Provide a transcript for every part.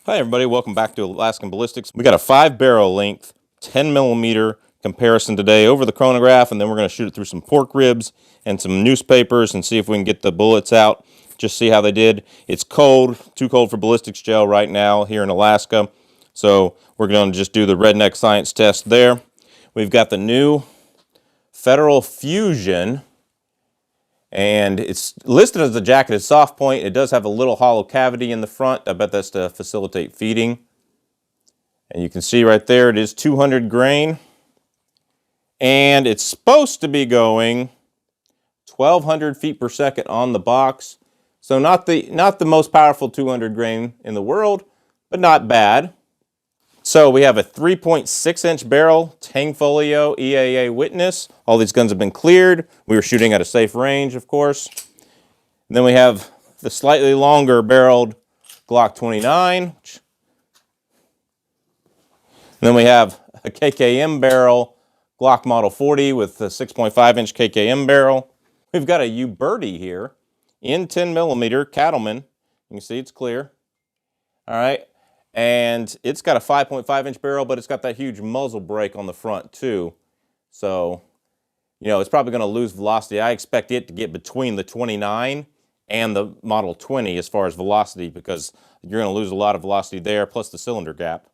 Hi everybody, welcome back to Alaskan Ballistics. We got a 5-barrel length, 10mm comparison today over the chronograph, and then we're going to shoot it through some pork ribs and some newspapers and see if we can get the bullets out, just see how they did. It's cold, too cold for ballistics gel right now here in Alaska, so we're going to just do the redneck science test there. We've got the new Federal Fusion, and it's listed as a jacketed soft point. It does have a little hollow cavity in the front. I bet that's to facilitate feeding. And you can see right there it is 200 grain. And it's supposed to be going 1,200 feet per second on the box. So not the most powerful 200 grain in the world, but not bad. So we have a 3.6-inch barrel, Tang Folio, EAA witness. All these guns have been cleared. We were shooting at a safe range, of course. And then we have the slightly longer barreled Glock 29. And then we have a KKM barrel, Glock Model 40 with a 6.5-inch KKM barrel. We've got a U-Birdie here in 10mm Cattleman. You can see it's clear. All right. And it's got a 5.5-inch barrel, but it's got that huge muzzle brake on the front too. So, you know, it's probably going to lose velocity. I expect it to get between the 29 and the Model 20 as far as velocity, because you're going to lose a lot of velocity there, plus the cylinder gap.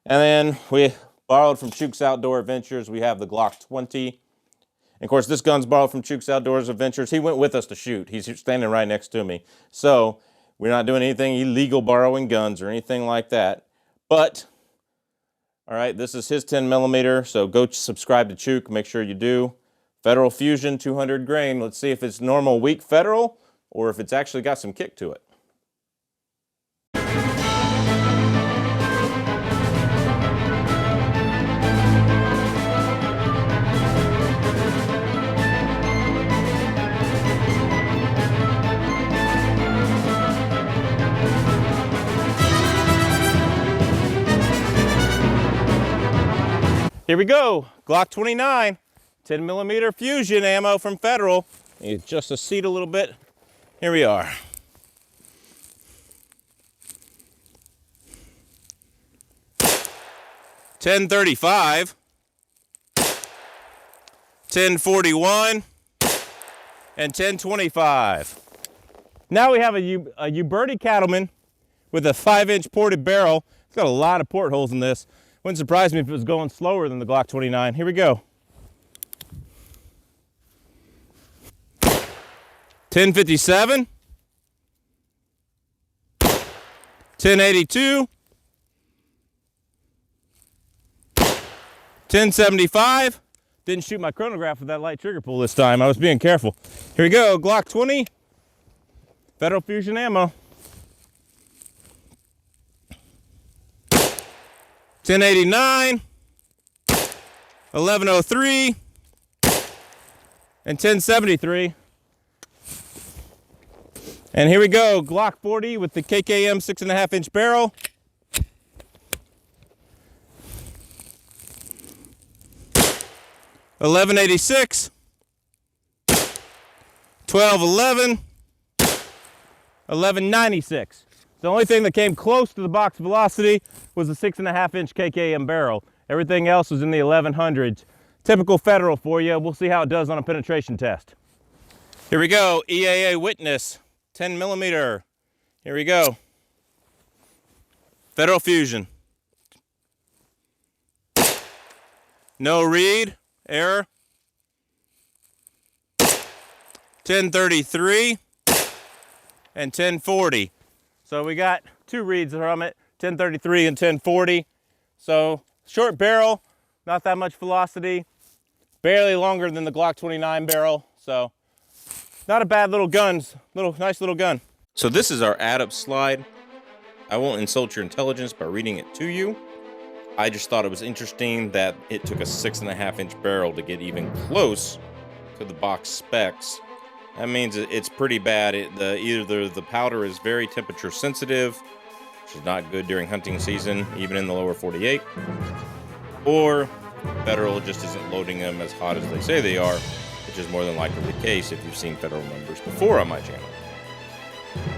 And then we borrowed from Chooks Outdoor Adventures. We have the Glock 20. And of course, this gun's borrowed from Chooks Outdoors Adventures. He went with us to shoot. He's standing right next to me. So we're not doing anything illegal, borrowing guns or anything like that. But, all right, this is his 10mm, so go subscribe to Chook. Make sure you do. Federal Fusion, 200 grain. Let's see if it's normal weak Federal or if it's actually got some kick to it. Here we go, Glock 29, 10mm Fusion ammo from Federal. Adjust the seat a little bit. Here we are. .1035, 1041, and 1025. Now we have a U-Birdie Cattleman with a 5-inch ported barrel. It's got a lot of portholes in this. Wouldn't surprise me if it was going slower than the Glock 29. Here we go. 1057, 1082, 1075. Didn't shoot my chronograph with that light trigger pull this time. I was being careful. Here we go, Glock 20, Federal Fusion ammo. 1089, 1103, and 1073. And here we go, Glock 40 with the KKM 6.5-inch barrel. .1186, 1211, 1196. The only thing that came close to the box velocity was the 6.5-inch KKM barrel. Everything else was in the 1100s. Typical Federal for you. We'll see how it does on a penetration test. Here we go, EAA witness, 10mm. Here we go. Federal Fusion. No read, error. 1033 and 1040. So we got two reads from it, 1033 and 1040. So short barrel, not that much velocity, barely longer than the Glock 29 barrel. So not a bad little guns, nice little gun. So this is our add-up slide. I won't insult your intelligence by reading it to you. I just thought it was interesting that it took a 6.5-inch barrel to get even close to the box specs. That means it's pretty bad. Either the powder is very temperature sensitive, which is not good during hunting season, even in the lower 48, or Federal just isn't loading them as hot as they say they are, which is more than likely the case if you've seen Federal numbers before on my channel.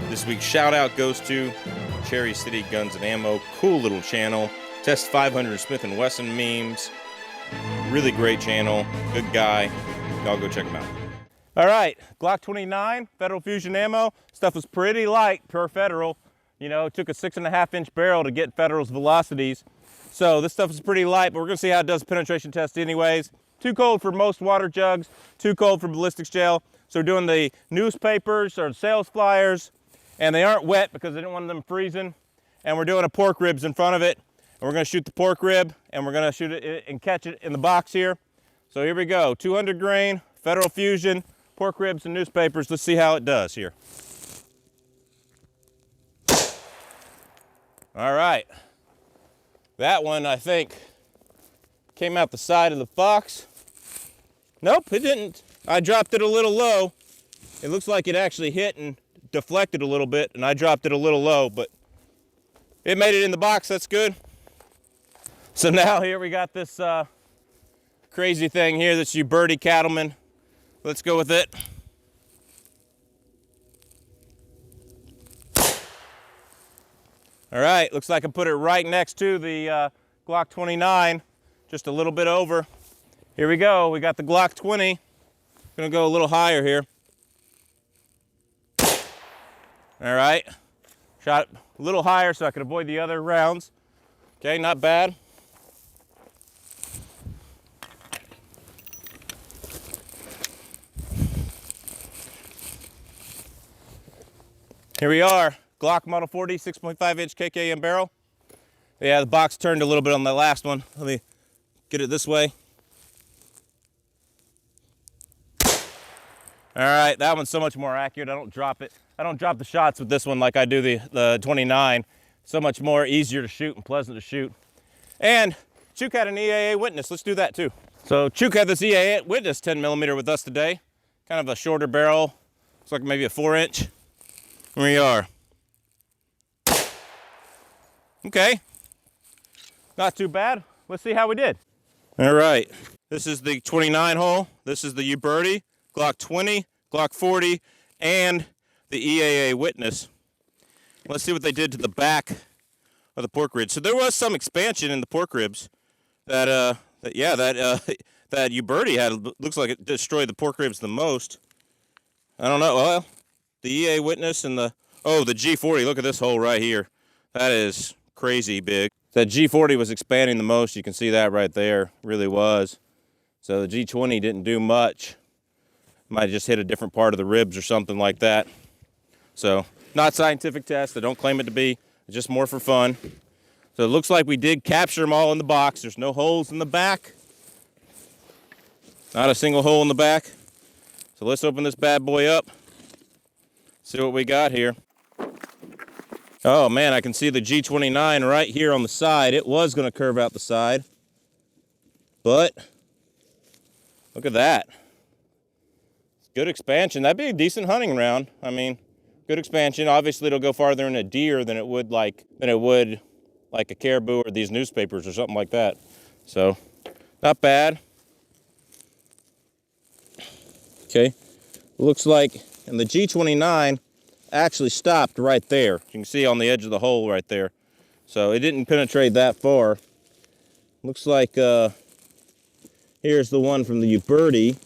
This week's shout out goes to Cherry City Guns and Ammo. Cool little channel. Test 500 Smith & Wesson memes. Really great channel. Good guy. Y'all go check him out. All right, Glock 29, Federal Fusion ammo. Stuff was pretty light per Federal. You know, it took a 6.5-inch barrel to get Federal's velocities. So this stuff is pretty light, but we're gonna see how it does penetration test anyways. Too cold for most water jugs, too cold for ballistics gel. So we're doing the newspapers or sales flyers, and they aren't wet because I didn't want them freezing. And we're doing a pork ribs in front of it. And we're gonna shoot the pork rib, and we're gonna shoot it and catch it in the box here. So here we go, 200 grain, Federal Fusion, pork ribs and newspapers. Let's see how it does here. All right. That one, I think, came out the side of the box. Nope, it didn't. I dropped it a little low. It looks like it actually hit and deflected a little bit, and I dropped it a little low, but it made it in the box. That's good. So now here we got this crazy thing here. That's Uberti Cattleman. Let's go with it. All right, looks like I put it right next to the Glock 29, just a little bit over. Here we go, we got the Glock 20. Gonna go a little higher here. All right, shot it a little higher so I could avoid the other rounds. Okay, not bad. Here we are, Glock Model 40, 6.5-inch KKM barrel. Yeah, the box turned a little bit on the last one. Let me get it this way. All right, that one's so much more accurate. I don't drop it. I don't drop the shots with this one like I do the 29. So much more easier to shoot and pleasant to shoot. And Chuk had an EAA witness. Let's do that too. So Chuk had this EAA witness 10mm with us today. Kind of a shorter barrel. Looks like maybe a 4-inch. Here we are. Okay. Not too bad. Let's see how we did. All right. This is the 29 hole. This is the Uberti, Glock 20, Glock 40, and the EAA witness. Let's see what they did to the back of the pork ribs. So there was some expansion in the pork ribs that Uberti had. Looks like it destroyed the pork ribs the most. I don't know. Well, the EAA witness and the G40. Look at this hole right here. That is crazy big. That G40 was expanding the most. You can see that right there. Really was. So the G20 didn't do much. Might just hit a different part of the ribs or something like that. So not scientific test. I don't claim it to be. It's just more for fun. So it looks like we did capture them all in the box. There's no holes in the back. Not a single hole in the back. So let's open this bad boy up. See what we got here. Oh man, I can see the G29 right here on the side. It was going to curve out the side. But look at that. Good expansion. That'd be a decent hunting round. I mean, good expansion. Obviously it'll go farther in a deer than it would like a caribou or these newspapers or something like that. So not bad. Okay. Looks like, and the G29 actually stopped right there. You can see on the edge of the hole right there. So it didn't penetrate that far. Looks like here's the one from the Uberti.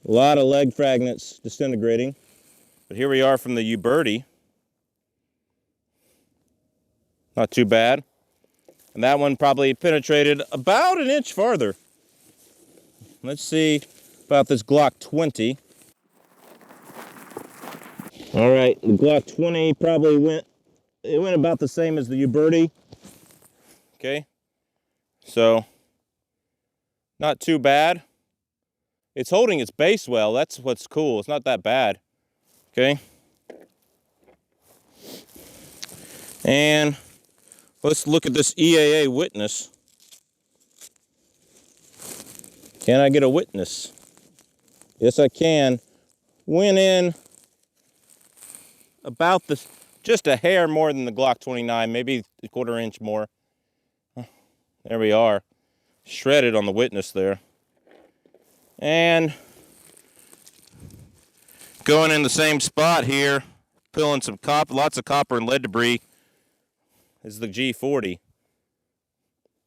A lot of leg fragments disintegrating. But here we are from the Uberti. Not too bad. And that one probably penetrated about an inch farther. Let's see about this Glock 20. All right, the Glock 20 probably went about the same as the Uberti. Okay, so not too bad. It's holding its base well. That's what's cool. It's not that bad. Okay. And let's look at this EAA witness. Can I get a witness? Yes, I can. Went in about this, just a hair more than the Glock 29, maybe a 1/4 inch more. There we are. Shredded on the witness there. And Going in the same spot here, pulling some lots of copper and lead debris, is the G40.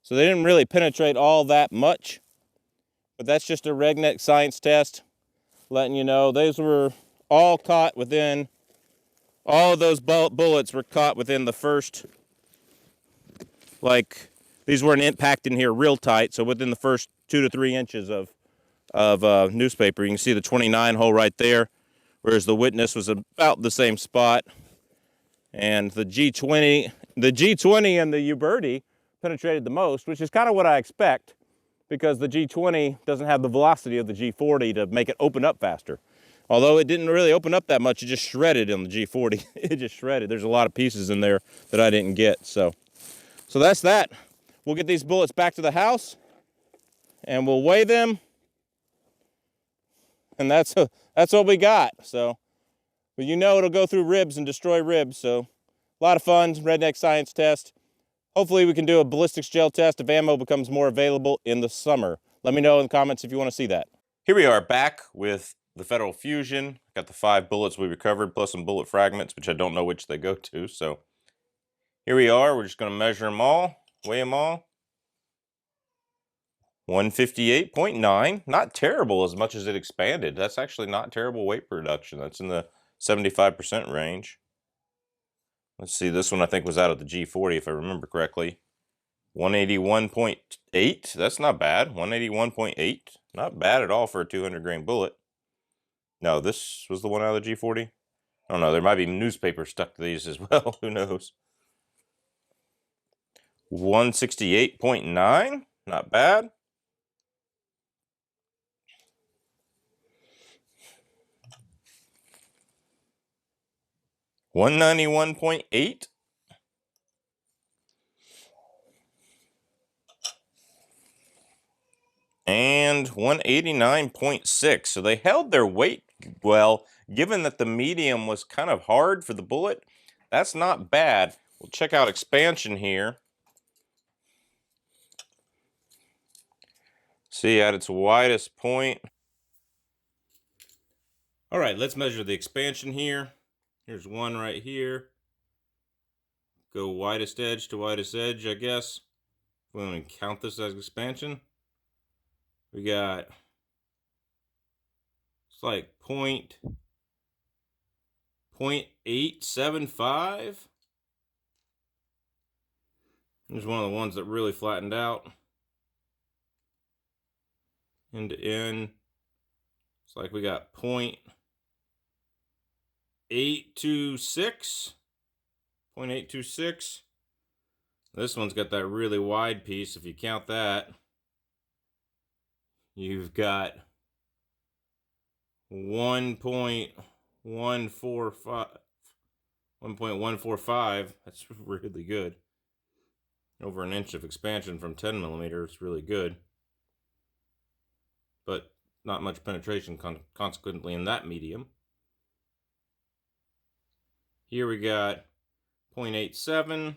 So they didn't really penetrate all that much, but that's just a redneck science test, letting you know those were all caught within, all of those bullets were caught within the first, like, these weren't impacted in here real tight, so within the first 2 to 3 inches of newspaper. You can see the 29 hole right there, whereas the witness was about the same spot. And the G20 and the Uberti penetrated the most, which is kind of what I expect, because the G20 doesn't have the velocity of the G40 to make it open up faster. Although it didn't really open up that much, it just shredded on the G40. It just shredded. There's a lot of pieces in there that I didn't get. So that's that. We'll get these bullets back to the house, and we'll weigh them, and that's what we got. So, but you know it'll go through ribs and destroy ribs. So a lot of fun, redneck science test. Hopefully we can do a ballistics gel test if ammo becomes more available in the summer. Let me know in the comments if you want to see that. Here we are back with the Federal Fusion. Got the 5 bullets we recovered plus some bullet fragments, which I don't know which they go to. So here we are. We're just going to measure them all, weigh them all. 158.9, not terrible as much as it expanded. That's actually not terrible weight reduction. That's in the 75% range. Let's see, this one I think was out of the G40 if I remember correctly. 181.8, that's not bad. 181.8, not bad at all for a 200 grain bullet. No, this was the one out of the G40? I don't know, there might be newspaper stuck to these as well, who knows. 168.9, not bad. 191.8. And 189.6. So they held their weight well, given that the medium was kind of hard for the bullet. That's not bad. We'll check out expansion here. See, at its widest point. All right, let's measure the expansion here. Here's one right here. Go widest edge to widest edge, I guess. We want to count this as expansion. We got, it's like 0.875. Here's one of the ones that really flattened out. End to end. It's like we got 0.826. 0.826. This one's got that really wide piece. If you count that, you've got 1.145. That's really good. Over an inch of expansion from 10 millimeters is really good. But not much penetration consequently in that medium. Here we got 0.87.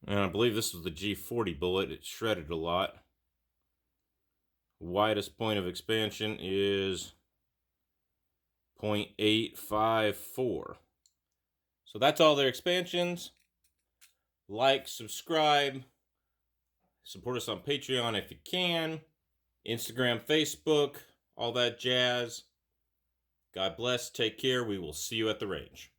And I believe this was the G40 bullet. It shredded a lot. Widest point of expansion is 0.854. So that's all their expansions. Like, subscribe, support us on Patreon if you can, Instagram, Facebook, all that jazz. God bless, take care, we will see you at the range.